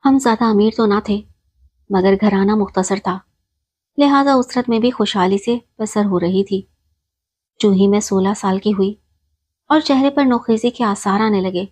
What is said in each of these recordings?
ہم زیادہ امیر تو نہ تھے مگر گھرانہ مختصر تھا، لہذا اسرت میں بھی خوشحالی سے بسر ہو رہی تھی۔ جو ہی میں 16 سال کی ہوئی اور چہرے پر نوخیزی کے آثار آنے لگے،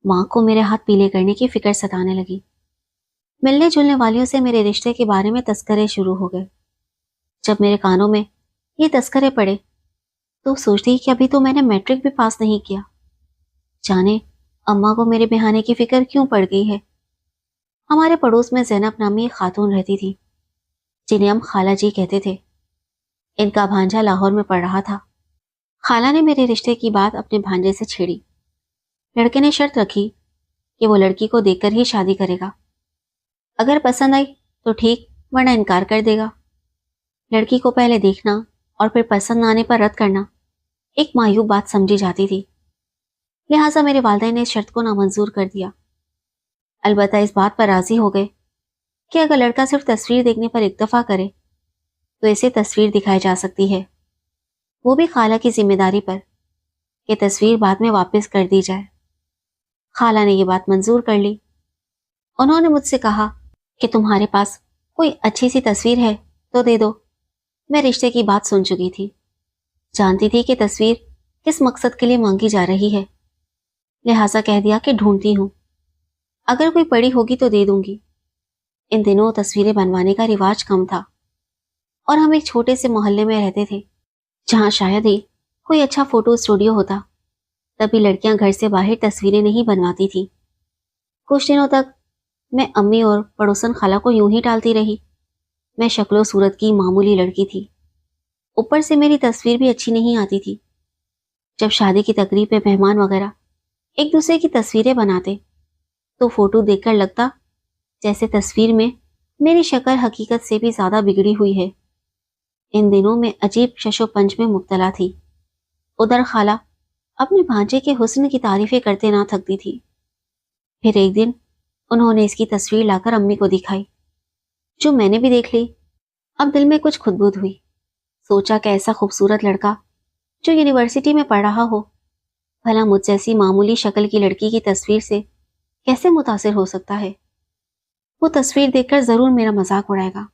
ماں کو میرے ہاتھ پیلے کرنے کی فکر ستانے لگی۔ ملنے جلنے والیوں سے میرے رشتے کے بارے میں تذکرے شروع ہو گئے۔ جب میرے کانوں میں یہ تذکرے پڑے تو سوچتی کہ ابھی تو میں نے میٹرک بھی پاس نہیں کیا، جانے اماں کو میرے بہانے کی فکر کیوں پڑ گئی ہے۔ ہمارے پڑوس میں زینب نامی ایک خاتون رہتی تھی جنہیں ہم خالہ جی کہتے تھے۔ ان کا بھانجا لاہور میں پڑھ رہا تھا۔ خالہ نے میرے رشتے کی بات اپنے بھانجے سے چھیڑی۔ لڑکے نے شرط رکھی کہ وہ لڑکی کو دیکھ کر ہی شادی کرے گا، اگر پسند آئی تو ٹھیک ورنہ انکار کر دے گا۔ لڑکی کو پہلے دیکھنا اور پھر پسند نہ آنے پر رد کرنا ایک معیوب بات سمجھی جاتی تھی، لہٰذا میرے والدین نے اس شرط کو نامنظور کر دیا۔ البتہ اس بات پر راضی ہو گئے کہ اگر لڑکا صرف تصویر دیکھنے پر اکتفا کرے تو اسے تصویر دکھائی جا سکتی ہے، وہ بھی خالہ کی ذمہ داری پر کہ تصویر بعد میں واپس کر دی جائے۔ خالہ نے یہ بات منظور کر لی۔ انہوں نے مجھ سے کہا کہ تمہارے پاس کوئی اچھی سی تصویر ہے تو دے دو۔ میں رشتے کی بات سن چکی تھی، جانتی تھی کہ تصویر کس مقصد کے لیے مانگی جا رہی ہے، لہٰذا کہہ دیا کہ ڈھونڈتی ہوں، اگر کوئی پڑی ہوگی تو دے دوں گی۔ ان دنوں تصویریں بنوانے کا رواج کم تھا اور ہم ایک چھوٹے سے محلے میں رہتے تھے جہاں شاید ہی کوئی اچھا فوٹو اسٹوڈیو ہوتا، تبھی لڑکیاں گھر سے باہر تصویریں نہیں بنواتی تھی۔ کچھ دنوں تک میں امی اور پڑوسن خالہ کو یوں ہی ٹالتی رہی۔ میں شکل و صورت کی معمولی لڑکی تھی، اوپر سے میری تصویر بھی اچھی نہیں آتی تھی۔ جب شادی کی تقریب میں مہمان وغیرہ ایک دوسرے کی تصویریں بناتے تو فوٹو دیکھ کر لگتا جیسے تصویر میں میری شکل حقیقت سے بھی زیادہ بگڑی ہوئی ہے۔ ان دنوں میں عجیب شش و پنج میں مبتلا تھی۔ ادھر خالہ اپنے بھانجے کے حسن کی تعریفیں کرتے نہ تھکتی تھی۔ پھر ایک دن انہوں نے اس کی تصویر لا کر امی کو دکھائی، جو میں نے بھی دیکھ لی۔ اب دل میں کچھ خدبود ہوئی، سوچا کہ ایسا خوبصورت لڑکا جو یونیورسٹی میں پڑھ رہا ہو بھلا مجھ جیسی معمولی شکل کی لڑکی کی تصویر سے کیسے متاثر ہو سکتا ہے۔ وہ تصویر دیکھ کر ضرور میرا مذاق اڑائے گا۔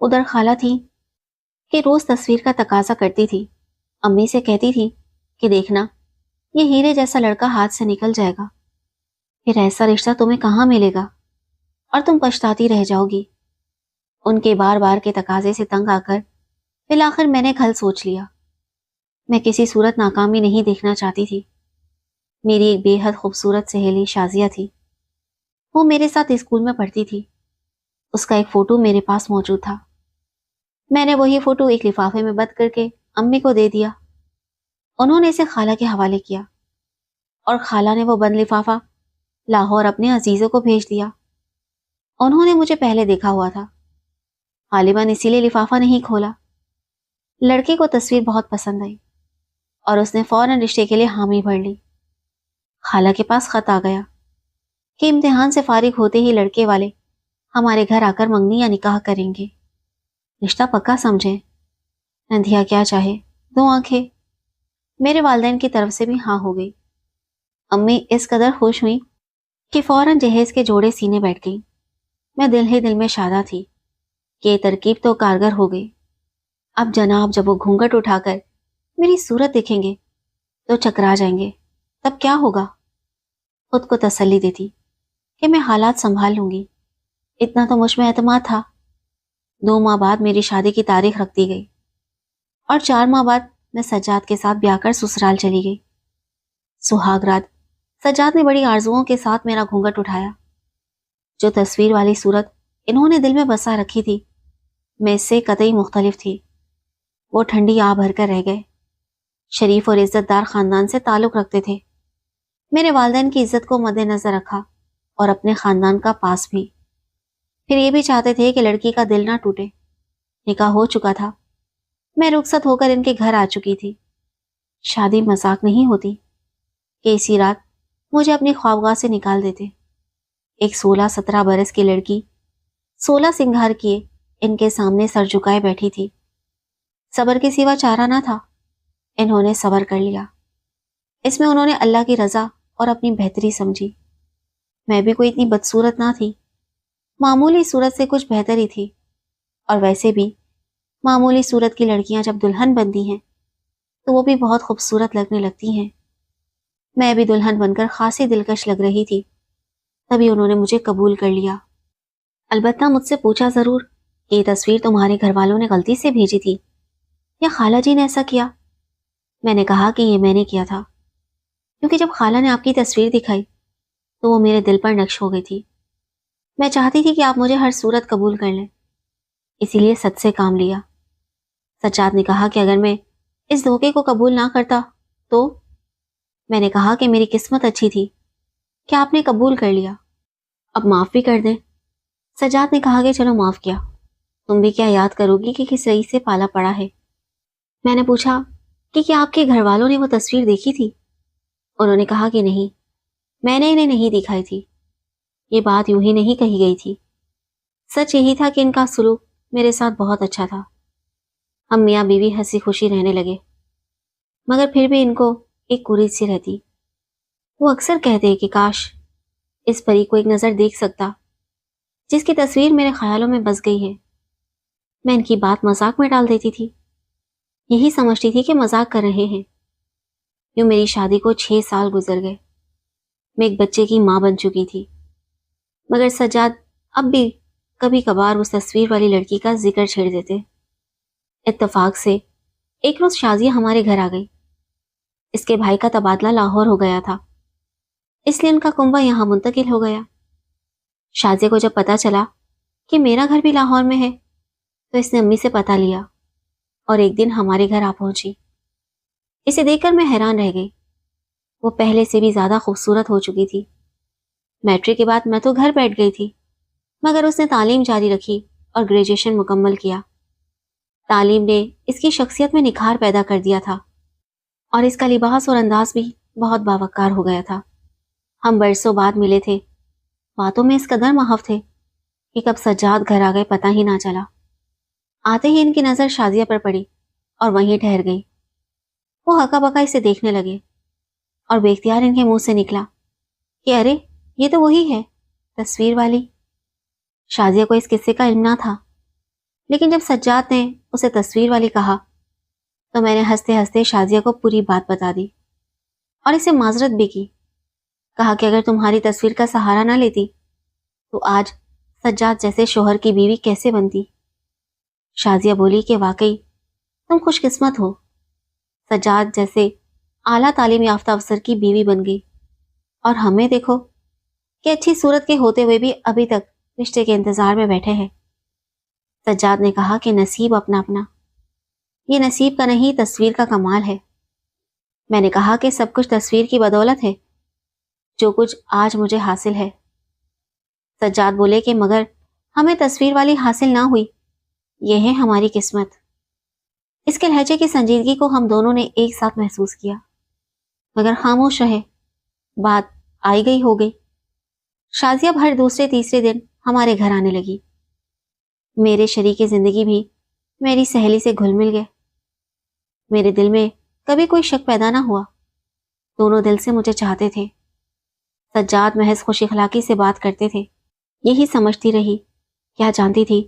ادھر خالہ تھی کہ روز تصویر کا تقاضا کرتی تھی، امی سے کہتی تھی کہ دیکھنا یہ ہیرے جیسا لڑکا ہاتھ سے نکل جائے گا، پھر ایسا رشتہ تمہیں کہاں ملے گا اور تم پچھتاتی رہ جاؤ گی۔ ان کے بار بار کے تقاضے سے تنگ آ کر بالآخر میں نے حل سوچ لیا۔ میں کسی صورت ناکامی نہیں دیکھنا چاہتی تھی۔ میری ایک بے حد خوبصورت سہیلی شازیہ تھی، وہ میرے ساتھ اسکول میں پڑھتی تھی۔ اس کا ایک فوٹو میرے پاس موجود تھا۔ میں نے وہی فوٹو ایک لفافے میں بند کر کے امی کو دے دیا۔ انہوں نے اسے خالہ کے حوالے کیا اور خالہ نے وہ بند لفافہ لاہور اپنے عزیزوں کو بھیج دیا۔ انہوں نے مجھے پہلے دیکھا ہوا تھا، غالباً اسی لیے لفافہ نہیں کھولا۔ لڑکے کو تصویر بہت پسند آئی اور اس نے فوراً رشتے کے لیے حامی بھر لی۔ خالہ کے پاس خط آ گیا کہ امتحان سے فارغ ہوتے ہی لڑکے والے ہمارے گھر آ کر منگنی یا نکاح کریں گے، رشتہ پکا سمجھیں، نندھیا کیا چاہے دو آنکھیں۔ میرے والدین کی طرف سے بھی ہاں ہو گئی۔ امی اس قدر خوش ہوئی کہ فوراً جہیز کے جوڑے سینے بیٹھ گئی۔ میں دل ہی دل میں شادہ تھی کہ یہ ترکیب تو کارگر ہو گئی۔ اب جناب جب وہ گھونگھٹ اٹھا کر میری صورت دیکھیں گے تو چکرا جائیں گے، تب کیا ہوگا؟ خود کو تسلی دیتی کہ میں حالات سنبھال لوں گی، اتنا تو مجھ میں اعتماد تھا۔ 2 ماہ بعد میری شادی کی تاریخ رکھ دی گئی اور 4 ماہ بعد میں سجاد کے ساتھ بیاہ کر سسرال چلی گئی۔ سہاگ رات سجاد نے بڑی آرزوؤں کے ساتھ میرا گھونگھٹ اٹھایا۔ جو تصویر والی صورت انہوں نے دل میں بسا رکھی تھی میں اس سے قطعی مختلف تھی۔ وہ ٹھنڈی آہ بھر کر رہ گئے۔ شریف اور عزت دار خاندان سے تعلق رکھتے تھے۔ میرے والدین کی عزت کو مد نظر رکھا اور اپنے خاندان کا پاس بھی۔ پھر یہ بھی چاہتے تھے کہ لڑکی کا دل نہ ٹوٹے۔ نکاح ہو چکا تھا، میں رخصت ہو کر ان کے گھر آ چکی تھی۔ شادی مذاق نہیں ہوتی کہ اسی رات مجھے اپنی خوابگاہ سے نکال دیتے۔ ایک 16-17 برس کی لڑکی 16 سنگھار کیے ان کے سامنے سر جھکائے بیٹھی تھی۔ صبر کے سوا چارہ نہ تھا۔ انہوں نے صبر کر لیا۔ اس میں انہوں نے اللہ کی رضا اور اپنی بہتری سمجھی۔ میں بھی کوئی اتنی بدصورت نہ تھی، معمولی صورت سے کچھ بہتر ہی تھی، اور ویسے بھی معمولی صورت کی لڑکیاں جب دلہن بنتی ہیں تو وہ بھی بہت خوبصورت لگنے لگتی ہیں۔ میں بھی دلہن بن کر خاصی دلکش لگ رہی تھی، تبھی انہوں نے مجھے قبول کر لیا۔ البتہ مجھ سے پوچھا ضرور کہ یہ تصویر تمہارے گھر والوں نے غلطی سے بھیجی تھی یا خالہ جی نے ایسا کیا؟ میں نے کہا کہ یہ میں نے کیا تھا، کیونکہ جب خالہ نے آپ کی تصویر دکھائی تو وہ میرے دل پر نقش ہو گئی تھی۔ میں چاہتی تھی کہ آپ مجھے ہر صورت قبول کر لیں، اسی لیے سچ سے کام لیا۔ سجاد نے کہا کہ اگر میں اس دھوکے کو قبول نہ کرتا تو؟ میں نے کہا کہ میری قسمت اچھی تھی کہ آپ نے قبول کر لیا، اب معاف بھی کر دیں۔ سجاد نے کہا کہ چلو معاف کیا، تم بھی کیا یاد کرو گی کہ کس رئیس سے پالا پڑا ہے۔ میں نے پوچھا کہ کیا آپ کے گھر والوں نے وہ تصویر دیکھی تھی؟ انہوں نے کہا کہ نہیں، میں نے انہیں نہیں دکھائی تھی، یہ بات یوں ہی نہیں کہی گئی تھی۔ سچ یہی تھا کہ ان کا سلوک میرے ساتھ بہت اچھا تھا، ہم میاں بیوی ہنسی خوشی رہنے لگے، مگر پھر بھی ان کو ایک کرید سی رہتی۔ وہ اکثر کہتے کہ کاش اس پری کو ایک نظر دیکھ سکتا جس کی تصویر میرے خیالوں میں بس گئی ہے۔ میں ان کی بات مذاق میں ڈال دیتی تھی، یہی سمجھتی تھی کہ مذاق کر رہے ہیں۔ یوں میری شادی کو 6 سال گزر گئے، میں ایک بچے کی ماں بن چکی تھی، مگر سجاد اب بھی کبھی کبھار اس تصویر والی لڑکی کا ذکر چھیڑ دیتے۔ اتفاق سے ایک روز شازیہ ہمارے گھر آ گئی۔ اس کے بھائی کا تبادلہ لاہور ہو گیا تھا، اس لیے ان کا کنبہ یہاں منتقل ہو گیا۔ شازیہ کو جب پتا چلا کہ میرا گھر بھی لاہور میں ہے تو اس نے امی سے پتہ لیا اور ایک دن ہمارے گھر آ پہنچی۔ اسے دیکھ کر میں حیران رہ گئی، وہ پہلے سے بھی زیادہ خوبصورت ہو چکی تھی۔ میٹرک کے بعد میں تو گھر بیٹھ گئی تھی، مگر اس نے تعلیم جاری رکھی اور گریجویشن مکمل کیا۔ تعلیم نے اس کی شخصیت میں نکھار پیدا کر دیا تھا اور اس کا لباس اور انداز بھی بہت باوقار ہو گیا تھا۔ ہم برسوں بعد ملے تھے، باتوں میں اس قدر محو تھے کہ کب سجاد گھر آ گئے پتہ ہی نہ چلا۔ آتے ہی ان کی نظر شازیہ پر پڑی اور وہیں ٹھہر گئی۔ وہ ہکا بکا اسے دیکھنے لگے اور بے اختیار ان کے منہ سے نکلا کہ ارے یہ تو وہی ہے، تصویر والی۔ شازیہ کو اس قصے کا علم نہ تھا، لیکن جب سجاد نے اسے تصویر والی کہا تو میں نے ہنستے ہنستے شازیہ کو پوری بات بتا دی اور اسے معذرت بھی کی۔ کہا کہ اگر تمہاری تصویر کا سہارا نہ لیتی تو آج سجاد جیسے شوہر کی بیوی کیسے بنتی۔ شازیہ بولی کہ واقعی تم خوش قسمت ہو، سجاد جیسے اعلیٰ تعلیم یافتہ افسر کی بیوی بن گئی، اور ہمیں دیکھو کہ اچھی صورت کے ہوتے ہوئے بھی ابھی تک رشتے کے انتظار میں بیٹھے ہیں۔ سجاد نے کہا کہ نصیب اپنا اپنا، یہ نصیب کا نہیں تصویر کا کمال ہے۔ میں نے کہا کہ سب کچھ تصویر کی بدولت ہے، جو کچھ آج مجھے حاصل ہے۔ سجاد بولے کہ مگر ہمیں تصویر والی حاصل نہ ہوئی، یہ ہے ہماری قسمت۔ اس کے لہجے کی سنجیدگی کو ہم دونوں نے ایک ساتھ محسوس کیا، مگر خاموش رہے۔ بات آئی گئی ہو گئی۔ شازیہ ہر دوسرے تیسرے دن ہمارے گھر آنے لگی۔ میرے شریک زندگی بھی میری سہیلی سے گھل مل گئے۔ میرے دل میں کبھی کوئی شک پیدا نہ ہوا، دونوں دل سے مجھے چاہتے تھے۔ سجاد محض خوش اخلاقی سے بات کرتے تھے، یہی سمجھتی رہی، کیا جانتی تھی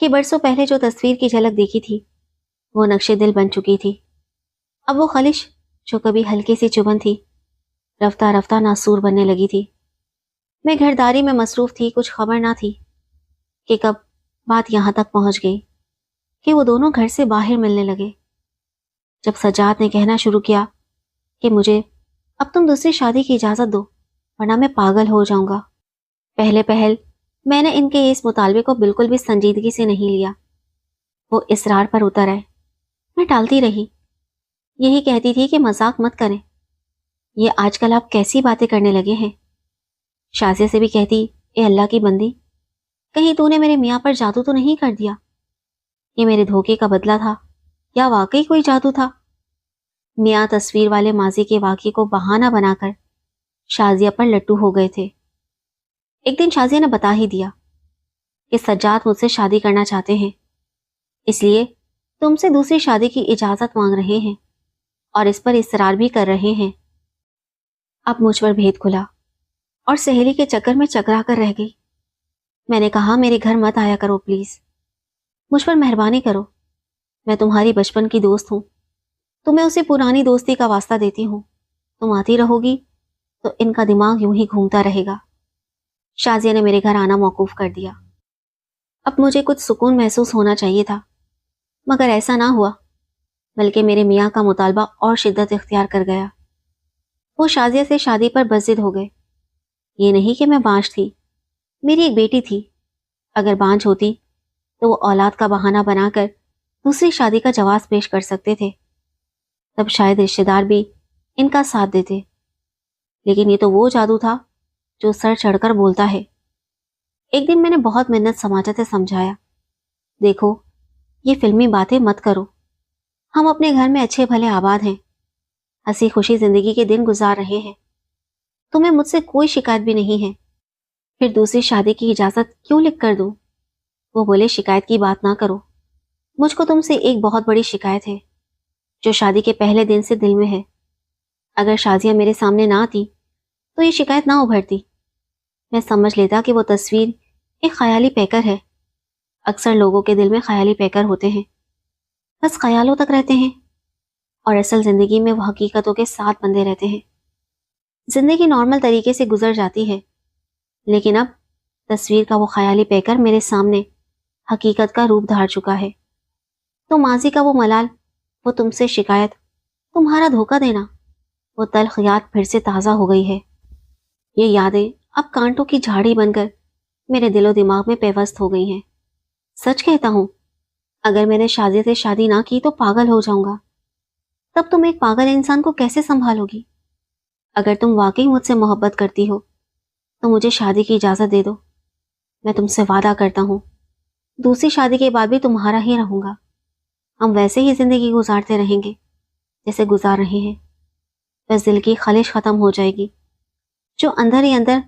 کہ برسوں پہلے جو تصویر کی جھلک دیکھی تھی وہ نقش دل بن چکی تھی۔ اب وہ خلش جو کبھی ہلکی سی چبھن تھی، رفتہ رفتہ ناسور بننے لگی تھی۔ میں گھرداری میں مصروف تھی، کچھ خبر نہ تھی کہ کب بات یہاں تک پہنچ گئی کہ وہ دونوں گھر سے باہر ملنے لگے۔ جب سجاد نے کہنا شروع کیا کہ مجھے اب تم دوسری شادی کی اجازت دو ورنہ میں پاگل ہو جاؤں گا، پہلے پہل میں نے ان کے اس مطالبے کو بالکل بھی سنجیدگی سے نہیں لیا۔ وہ اصرار پر اتر آئے، میں ٹالتی رہی، یہی کہتی تھی کہ مذاق مت کریں، یہ آج کل آپ کیسی باتیں کرنے لگے ہیں۔ شازیہ سے بھی کہتی، اے اللہ کی بندی، کہیں تو نے میرے میاں پر جادو تو نہیں کر دیا؟ یہ میرے دھوکے کا بدلہ تھا یا واقعی کوئی جادو تھا؟ میاں تصویر والے ماضی کے واقعے کو بہانہ بنا کر شازیہ پر لٹو ہو گئے تھے۔ ایک دن شازیہ نے بتا ہی دیا کہ سجاد مجھ سے شادی کرنا چاہتے ہیں، اس لیے تم سے دوسری شادی کی اجازت مانگ رہے ہیں اور اس پر اصرار بھی کر رہے ہیں۔ اب مجھ پر بھید کھلا اور سہیلی کے چکر میں چکرا کر رہ گئی۔ میں نے کہا میرے گھر مت آیا کرو پلیز، مجھ پر مہربانی کرو، میں تمہاری بچپن کی دوست ہوں، تمہیں اسے پرانی دوستی کا واسطہ دیتی ہوں، تم آتی رہو گی تو ان کا دماغ یوں ہی گھومتا رہے گا۔ شازیہ نے میرے گھر آنا موقوف کر دیا۔ اب مجھے کچھ سکون محسوس ہونا چاہیے تھا، مگر ایسا نہ ہوا، بلکہ میرے میاں کا مطالبہ اور شدت اختیار کر گیا۔ وہ شازیہ سے شادی پر بضد ہو گئے۔ یہ نہیں کہ میں بانجھ تھی، میری ایک بیٹی تھی، اگر بانجھ ہوتی تو وہ اولاد کا بہانہ بنا کر دوسری شادی کا جواز پیش کر سکتے تھے، تب شاید رشتہ دار بھی ان کا ساتھ دیتے، لیکن یہ تو وہ جادو تھا جو سر چڑھ کر بولتا ہے۔ ایک دن میں نے بہت منت سماجت سے سمجھایا، دیکھو یہ فلمی باتیں مت کرو، ہم اپنے گھر میں اچھے بھلے آباد ہیں، ہنسی خوشی زندگی کے دن گزار رہے ہیں، تمہیں مجھ سے کوئی شکایت بھی نہیں ہے، پھر دوسری شادی کی اجازت کیوں لکھ کر دوں؟ وہ بولے شکایت کی بات نہ کرو، مجھ کو تم سے ایک بہت بڑی شکایت ہے جو شادی کے پہلے دن سے دل میں ہے۔ اگر شازیہ میرے سامنے نہ آتی تو یہ شکایت نہ ابھرتی، میں سمجھ لیتا کہ وہ تصویر ایک خیالی پیکر ہے۔ اکثر لوگوں کے دل میں خیالی پیکر ہوتے ہیں، بس خیالوں تک رہتے ہیں، اور اصل زندگی میں وہ حقیقتوں کے ساتھ بندھے رہتے ہیں۔ زندگی نارمل طریقے سے گزر جاتی ہے، لیکن اب تصویر کا وہ خیالی پیکر میرے سامنے حقیقت کا روپ دھار چکا ہے۔ تو ماضی کا وہ ملال، وہ تم سے شکایت، تمہارا دھوکہ دینا، وہ تلخ یاد پھر سے تازہ ہو گئی ہے۔ یہ یادیں اب کانٹوں کی جھاڑی بن کر میرے دل و دماغ میں پیوست ہو گئی ہیں۔ سچ کہتا ہوں، اگر میں نے شازیہ سے شادی نہ کی تو پاگل ہو جاؤں گا۔ تب تم ایک پاگل انسان کو کیسے سنبھالو گی؟ اگر تم واقعی مجھ سے محبت کرتی ہو تو مجھے شادی کی اجازت دے دو، میں تم سے وعدہ کرتا ہوں دوسری شادی کے بعد بھی تمہارا ہی رہوں گا، ہم ویسے ہی زندگی گزارتے رہیں گے جیسے گزار رہے ہیں، بس دل کی خلش ختم ہو جائے گی جو اندر ہی اندر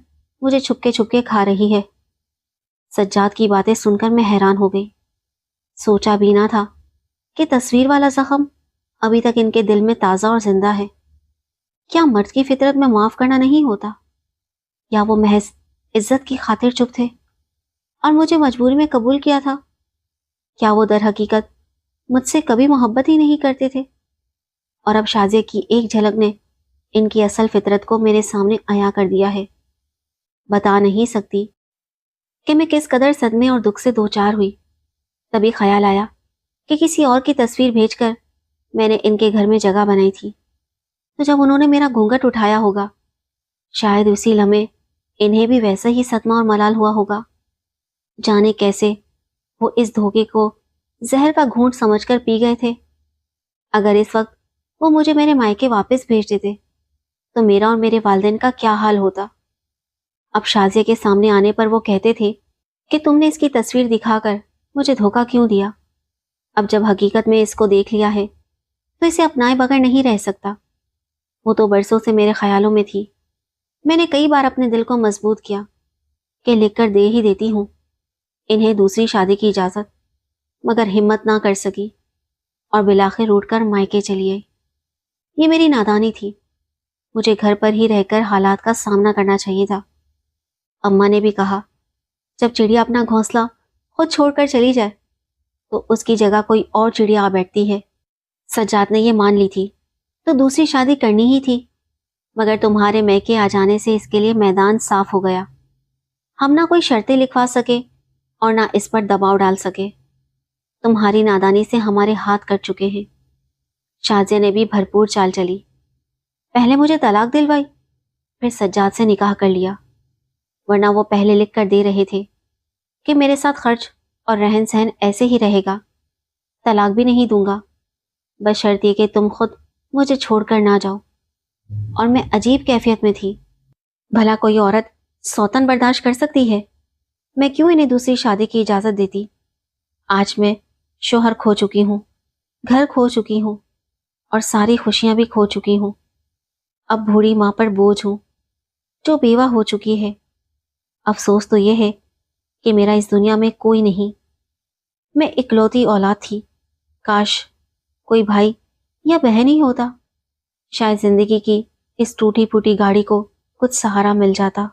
مجھے چھپکے چھپکے کھا رہی ہے۔ سجاد کی باتیں سن کر میں حیران ہو گئی، سوچا بھی نہ تھا کہ تصویر والا زخم ابھی تک ان کے دل میں تازہ اور زندہ ہے۔ کیا مرد کی فطرت میں معاف کرنا نہیں ہوتا، یا وہ محض عزت کی خاطر چپ تھے اور مجھے مجبوری میں قبول کیا تھا؟ کیا وہ در حقیقت مجھ سے کبھی محبت ہی نہیں کرتے تھے، اور اب شازیہ کی ایک جھلک نے ان کی اصل فطرت کو میرے سامنے عیاں کر دیا ہے؟ بتا نہیں سکتی کہ میں کس قدر صدمے اور دکھ سے دوچار ہوئی۔ تبھی خیال آیا کہ کسی اور کی تصویر بھیج کر میں نے ان کے گھر میں جگہ بنائی تھی، تو جب انہوں نے میرا گھونگھٹ اٹھایا ہوگا، شاید اسی لمحے انہیں بھی ویسا ہی صدمہ اور ملال ہوا ہوگا۔ جانے کیسے وہ اس دھوکے کو زہر کا گھونٹ سمجھ کر پی گئے تھے۔ اگر اس وقت وہ مجھے میرے مائکے واپس بھیج دیتے تو میرا اور میرے والدین کا کیا حال ہوتا؟ اب شازیہ کے سامنے آنے پر وہ کہتے تھے کہ تم نے اس کی تصویر دکھا کر مجھے دھوکہ کیوں دیا؟ اب جب حقیقت میں اس کو دیکھ لیا ہے تو اسے اپنائے بغیر نہیں رہ سکتا۔ وہ تو برسوں سے میرے خیالوں میں تھی، میں نے کئی بار اپنے دل کو مضبوط کیا کہ لکھ کر دے ہی دیتی ہوں انہیں دوسری شادی کی اجازت، مگر ہمت نہ کر سکی اور بالآخر اٹھ کر مائکے چلی آئی۔ یہ میری نادانی تھی، مجھے گھر پر ہی رہ کر حالات کا سامنا کرنا چاہیے تھا۔ اماں نے بھی کہا جب چڑیا اپنا گھونسلہ خود چھوڑ کر چلی جائے تو اس کی جگہ کوئی اور چڑیا آ بیٹھتی ہے۔ سجاد نے یہ مان لی تھی تو دوسری شادی کرنی ہی تھی، مگر تمہارے میکے آ جانے سے اس کے لیے میدان صاف ہو گیا۔ ہم نہ کوئی شرطیں لکھوا سکے اور نہ اس پر دباؤ ڈال سکے، تمہاری نادانی سے ہمارے ہاتھ کٹ چکے ہیں۔ شازیہ نے بھی بھرپور چال چلی، پہلے مجھے طلاق دلوائی، پھر سجاد سے نکاح کر لیا، ورنہ وہ پہلے لکھ کر دے رہے تھے کہ میرے ساتھ خرچ اور رہن سہن ایسے ہی رہے گا، طلاق بھی نہیں دوں گا، بشرط یہ کہ تم خود مجھے چھوڑ کر نہ جاؤ۔ اور میں عجیب کیفیت میں تھی، بھلا کوئی عورت سوتن برداشت کر سکتی ہے؟ میں کیوں انہیں دوسری شادی کی اجازت دیتی؟ آج میں شوہر کھو چکی ہوں، گھر کھو چکی ہوں، اور ساری خوشیاں بھی کھو چکی ہوں۔ اب بوڑھی ماں پر بوجھ ہوں جو بیوہ ہو چکی ہے۔ افسوس تو یہ ہے کہ میرا اس دنیا میں کوئی نہیں، میں اکلوتی اولاد تھی، کاش کوئی بھائی یا بہن ہی ہوتا، شاید زندگی کی اس ٹوٹی پھوٹی گاڑی کو کچھ سہارا مل جاتا۔